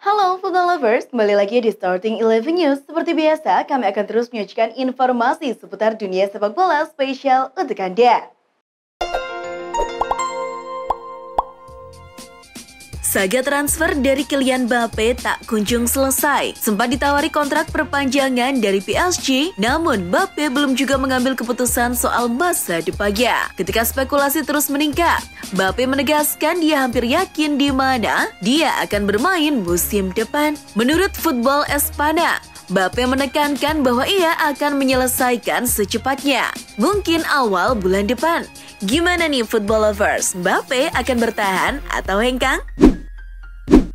Halo football lovers, kembali lagi di Starting 11 News. Seperti biasa, kami akan terus menyajikan informasi seputar dunia sepak bola spesial untuk Anda. Saga transfer dari Kylian Mbappe tak kunjung selesai. Sempat ditawari kontrak perpanjangan dari PSG, namun Mbappe belum juga mengambil keputusan soal masa depannya. Ketika spekulasi terus meningkat, Mbappe menegaskan dia hampir yakin di mana dia akan bermain musim depan. Menurut Football Espana, Mbappe menekankan bahwa ia akan menyelesaikan secepatnya, mungkin awal bulan depan. Gimana nih football lovers, Mbappe akan bertahan atau hengkang?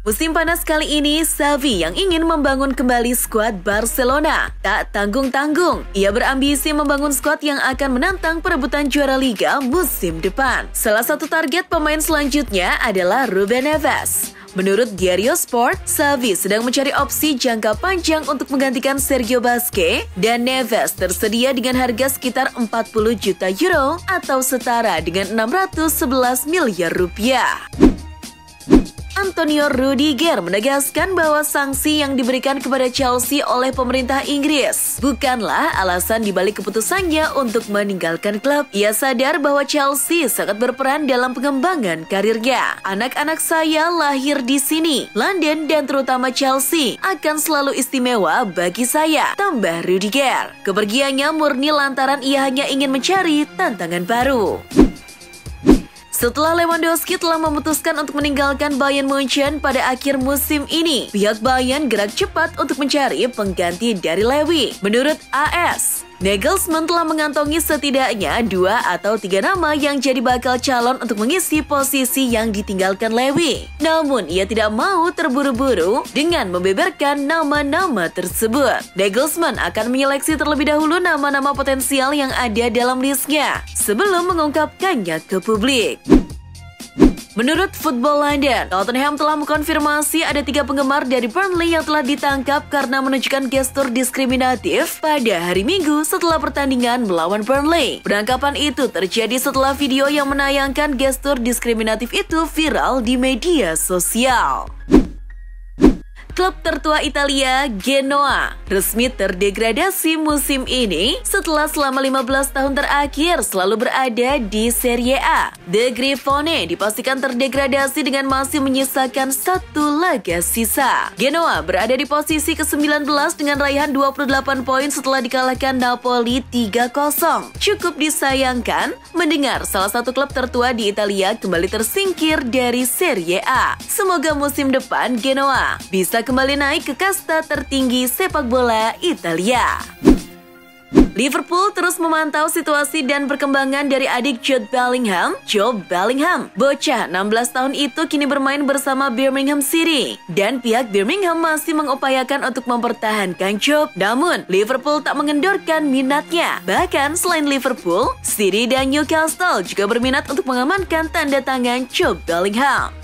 Musim panas kali ini, Xavi yang ingin membangun kembali skuad Barcelona tak tanggung-tanggung. Ia berambisi membangun skuad yang akan menantang perebutan juara Liga musim depan. Salah satu target pemain selanjutnya adalah Ruben Neves. Menurut Diario Sport, Xavi sedang mencari opsi jangka panjang untuk menggantikan Sergio Busquets, dan Neves tersedia dengan harga sekitar 40 juta euro atau setara dengan 611 miliar rupiah. Antonio Rudiger menegaskan bahwa sanksi yang diberikan kepada Chelsea oleh pemerintah Inggris bukanlah alasan dibalik keputusannya untuk meninggalkan klub. Ia sadar bahwa Chelsea sangat berperan dalam pengembangan karirnya. Anak-anak saya lahir di sini, London dan terutama Chelsea akan selalu istimewa bagi saya, tambah Rudiger. Kepergiannya murni lantaran ia hanya ingin mencari tantangan baru. Setelah Lewandowski telah memutuskan untuk meninggalkan Bayern Munchen pada akhir musim ini, pihak Bayern gerak cepat untuk mencari pengganti dari Lewy. Menurut AS, Nagelsmann telah mengantongi setidaknya 2 atau 3 nama yang jadi bakal calon untuk mengisi posisi yang ditinggalkan Lewy. Namun, ia tidak mau terburu-buru dengan membeberkan nama-nama tersebut. Nagelsmann akan menyeleksi terlebih dahulu nama-nama potensial yang ada dalam listnya sebelum mengungkapkannya ke publik. Menurut Football London, Tottenham telah mengkonfirmasi ada 3 penggemar dari Burnley yang telah ditangkap karena menunjukkan gestur diskriminatif pada hari Minggu setelah pertandingan melawan Burnley. Penangkapan itu terjadi setelah video yang menayangkan gestur diskriminatif itu viral di media sosial. Klub tertua Italia, Genoa, resmi terdegradasi musim ini setelah selama 15 tahun terakhir selalu berada di Serie A. The Grifone dipastikan terdegradasi dengan masih menyisakan 1 laga sisa. Genoa berada di posisi ke-19 dengan raihan 28 poin setelah dikalahkan Napoli 3-0. Cukup disayangkan mendengar salah satu klub tertua di Italia kembali tersingkir dari Serie A. Semoga musim depan Genoa bisa kembali naik ke kasta tertinggi sepak bola Italia. Liverpool terus memantau situasi dan perkembangan dari adik Jude Bellingham, Job Bellingham. Bocah 16 tahun itu kini bermain bersama Birmingham City, dan pihak Birmingham masih mengupayakan untuk mempertahankan Job. Namun, Liverpool tak mengendorkan minatnya. Bahkan selain Liverpool, City dan Newcastle juga berminat untuk mengamankan tanda tangan Job Bellingham.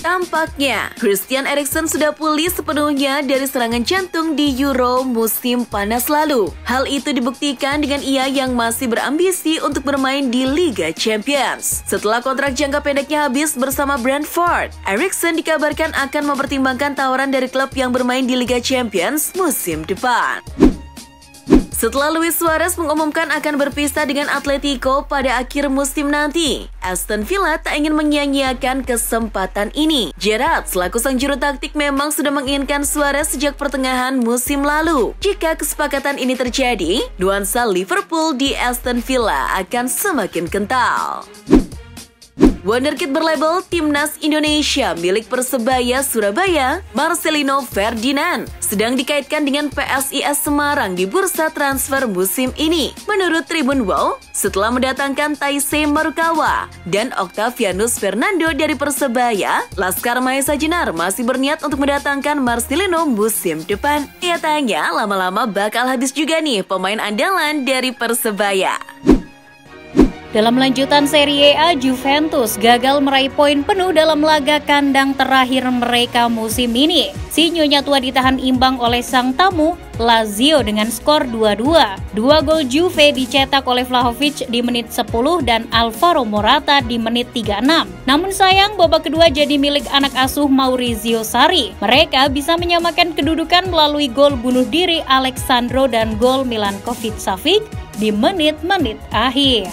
Tampaknya, Christian Eriksen sudah pulih sepenuhnya dari serangan jantung di Euro musim panas lalu. Hal itu dibuktikan dengan ia yang masih berambisi untuk bermain di Liga Champions. Setelah kontrak jangka pendeknya habis bersama Brentford, Eriksen dikabarkan akan mempertimbangkan tawaran dari klub yang bermain di Liga Champions musim depan. Setelah Luis Suarez mengumumkan akan berpisah dengan Atletico pada akhir musim nanti, Aston Villa tak ingin menyia-nyiakan kesempatan ini. Gerrard selaku sang juru taktik memang sudah menginginkan Suarez sejak pertengahan musim lalu. Jika kesepakatan ini terjadi, nuansa Liverpool di Aston Villa akan semakin kental. Wonderkid berlabel Timnas Indonesia milik Persebaya Surabaya, Marcelino Ferdinand, sedang dikaitkan dengan PSIS Semarang di bursa transfer musim ini. Menurut Tribun Wow, setelah mendatangkan Taisei Marukawa dan Octavianus Fernando dari Persebaya, Laskar Mahesa Jenar masih berniat untuk mendatangkan Marcelino musim depan. Nyatanya, lama-lama bakal habis juga nih pemain andalan dari Persebaya. Dalam lanjutan Serie A, Juventus gagal meraih poin penuh dalam laga kandang terakhir mereka musim ini. Si Nyonya Tua ditahan imbang oleh sang tamu, Lazio dengan skor 2-2. Dua gol Juve dicetak oleh Vlahovic di menit 10 dan Alvaro Morata di menit 36. Namun sayang, babak kedua jadi milik anak asuh Maurizio Sarri. Mereka bisa menyamakan kedudukan melalui gol bunuh diri Alexandro dan gol Milankovic-Savic di menit-menit akhir.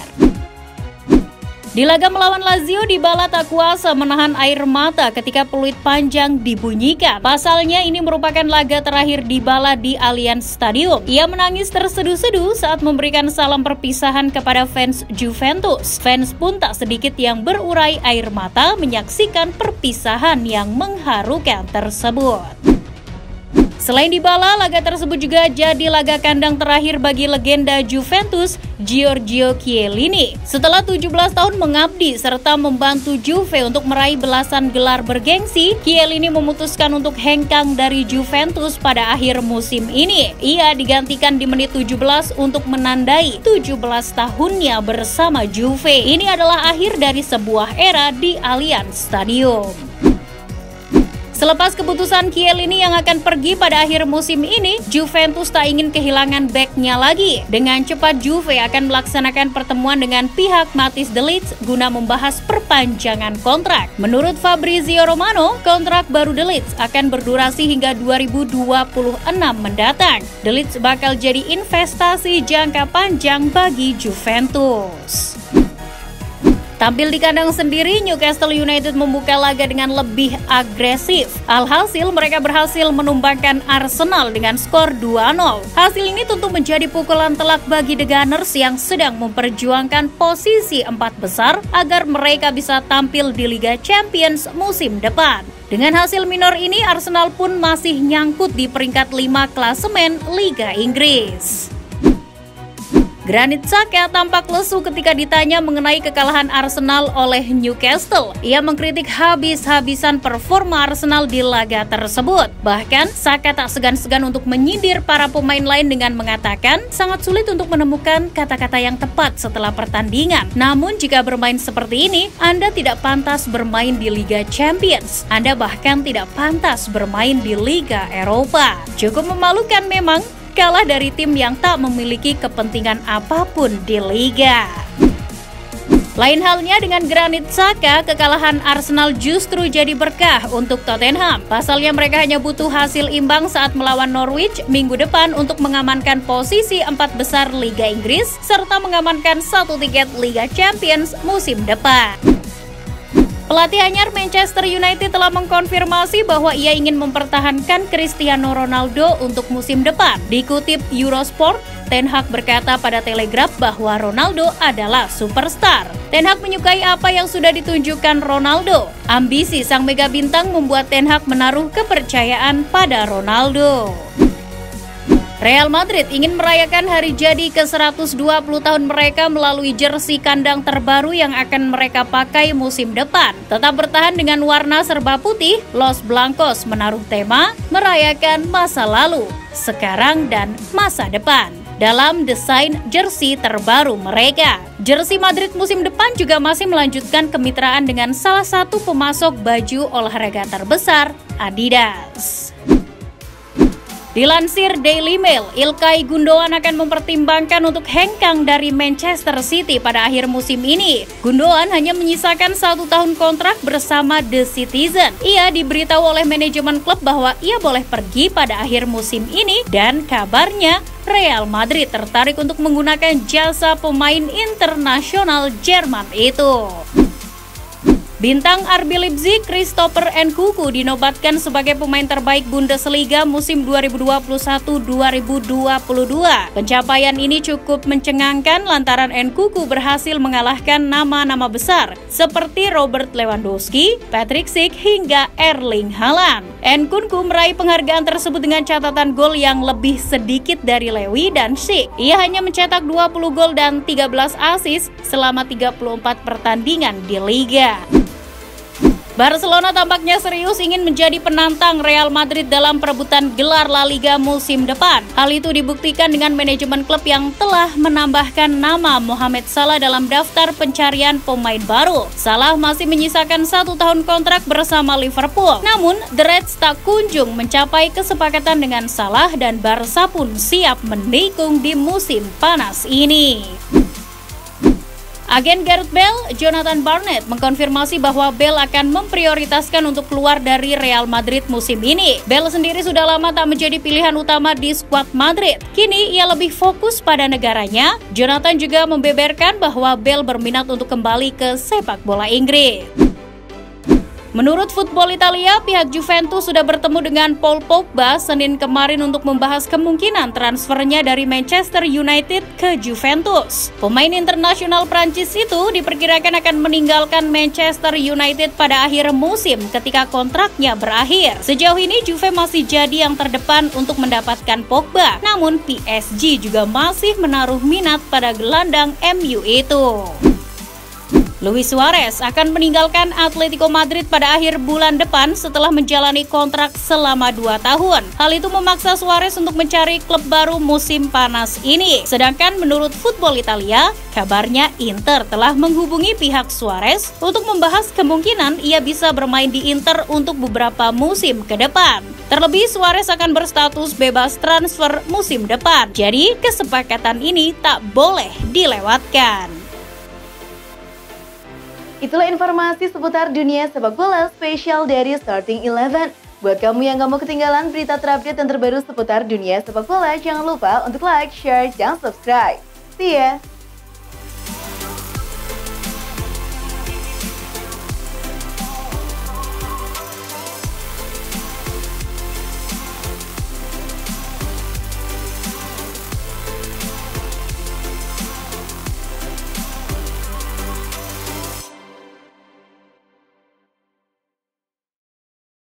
Di laga melawan Lazio, Dybala tak kuasa menahan air mata ketika peluit panjang dibunyikan. Pasalnya ini merupakan laga terakhir Dybala di Allianz Stadium. Ia menangis terseduh-seduh saat memberikan salam perpisahan kepada fans Juventus. Fans pun tak sedikit yang berurai air mata menyaksikan perpisahan yang mengharukan tersebut. Selain Dybala, laga tersebut juga jadi laga kandang terakhir bagi legenda Juventus, Giorgio Chiellini. Setelah 17 tahun mengabdi serta membantu Juve untuk meraih belasan gelar bergengsi, Chiellini memutuskan untuk hengkang dari Juventus pada akhir musim ini. Ia digantikan di menit 17 untuk menandai 17 tahunnya bersama Juve. Ini adalah akhir dari sebuah era di Allianz Stadium. Selepas keputusan Chiellini yang akan pergi pada akhir musim ini, Juventus tak ingin kehilangan back-nya lagi. Dengan cepat Juve akan melaksanakan pertemuan dengan pihak Matthijs de Ligt guna membahas perpanjangan kontrak. Menurut Fabrizio Romano, kontrak baru de Ligt akan berdurasi hingga 2026 mendatang. De Ligt bakal jadi investasi jangka panjang bagi Juventus. Tampil di kandang sendiri, Newcastle United membuka laga dengan lebih agresif. Alhasil, mereka berhasil menumbangkan Arsenal dengan skor 2-0. Hasil ini tentu menjadi pukulan telak bagi The Gunners yang sedang memperjuangkan posisi 4 besar agar mereka bisa tampil di Liga Champions musim depan. Dengan hasil minor ini, Arsenal pun masih nyangkut di peringkat 5 klasemen Liga Inggris. Granit Xhaka tampak lesu ketika ditanya mengenai kekalahan Arsenal oleh Newcastle. Ia mengkritik habis-habisan performa Arsenal di laga tersebut. Bahkan, Xhaka tak segan-segan untuk menyindir para pemain lain dengan mengatakan sangat sulit untuk menemukan kata-kata yang tepat setelah pertandingan. Namun, jika bermain seperti ini, Anda tidak pantas bermain di Liga Champions. Anda bahkan tidak pantas bermain di Liga Eropa. Cukup memalukan memang, kalah dari tim yang tak memiliki kepentingan apapun di Liga. Lain halnya dengan Granit Xhaka, kekalahan Arsenal justru jadi berkah untuk Tottenham. Pasalnya mereka hanya butuh hasil imbang saat melawan Norwich minggu depan untuk mengamankan posisi 4 besar Liga Inggris serta mengamankan 1 tiket Liga Champions musim depan. Pelatih anyar Manchester United telah mengkonfirmasi bahwa ia ingin mempertahankan Cristiano Ronaldo untuk musim depan. Dikutip Eurosport, Ten Hag berkata pada Telegraph bahwa Ronaldo adalah superstar. Ten Hag menyukai apa yang sudah ditunjukkan Ronaldo. Ambisi sang mega bintang membuat Ten Hag menaruh kepercayaan pada Ronaldo. Real Madrid ingin merayakan hari jadi ke-120 tahun mereka melalui jersey kandang terbaru yang akan mereka pakai musim depan. Tetap bertahan dengan warna serba putih, Los Blancos menaruh tema merayakan masa lalu, sekarang dan masa depan dalam desain jersey terbaru mereka. Jersey Madrid musim depan juga masih melanjutkan kemitraan dengan salah satu pemasok baju olahraga terbesar, Adidas. Dilansir Daily Mail, Ilkay Gundogan akan mempertimbangkan untuk hengkang dari Manchester City pada akhir musim ini. Gundogan hanya menyisakan 1 tahun kontrak bersama The Citizen. Ia diberitahu oleh manajemen klub bahwa ia boleh pergi pada akhir musim ini dan kabarnya Real Madrid tertarik untuk menggunakan jasa pemain internasional Jerman itu. Bintang RB Leipzig, Christopher Nkunku dinobatkan sebagai pemain terbaik Bundesliga musim 2021-2022. Pencapaian ini cukup mencengangkan lantaran Nkunku berhasil mengalahkan nama-nama besar seperti Robert Lewandowski, Patrick Schick, hingga Erling Haaland. Nkunku meraih penghargaan tersebut dengan catatan gol yang lebih sedikit dari Lewy dan Schick. Ia hanya mencetak 20 gol dan 13 assist selama 34 pertandingan di Liga. Barcelona tampaknya serius ingin menjadi penantang Real Madrid dalam perebutan gelar La Liga musim depan. Hal itu dibuktikan dengan manajemen klub yang telah menambahkan nama Mohamed Salah dalam daftar pencarian pemain baru. Salah masih menyisakan 1 tahun kontrak bersama Liverpool. Namun, The Reds tak kunjung mencapai kesepakatan dengan Salah dan Barca pun siap menikung di musim panas ini. Agen Gareth Bale, Jonathan Barnett, mengkonfirmasi bahwa Bale akan memprioritaskan untuk keluar dari Real Madrid musim ini. Bale sendiri sudah lama tak menjadi pilihan utama di skuad Madrid. Kini ia lebih fokus pada negaranya. Jonathan juga membeberkan bahwa Bale berminat untuk kembali ke sepak bola Inggris. Menurut Football Italia, pihak Juventus sudah bertemu dengan Paul Pogba Senin kemarin untuk membahas kemungkinan transfernya dari Manchester United ke Juventus. Pemain internasional Prancis itu diperkirakan akan meninggalkan Manchester United pada akhir musim ketika kontraknya berakhir. Sejauh ini Juve masih jadi yang terdepan untuk mendapatkan Pogba, namun PSG juga masih menaruh minat pada gelandang MU itu. Luis Suarez akan meninggalkan Atletico Madrid pada akhir bulan depan setelah menjalani kontrak selama 2 tahun. Hal itu memaksa Suarez untuk mencari klub baru musim panas ini. Sedangkan menurut Football Italia, kabarnya Inter telah menghubungi pihak Suarez untuk membahas kemungkinan ia bisa bermain di Inter untuk beberapa musim ke depan. Terlebih Suarez akan berstatus bebas transfer musim depan. Jadi kesepakatan ini tak boleh dilewatkan. Itulah informasi seputar dunia sepak bola spesial dari Starting 11. Buat kamu yang gak mau ketinggalan berita terupdate dan terbaru seputar dunia sepak bola, jangan lupa untuk like, share, dan subscribe. See ya!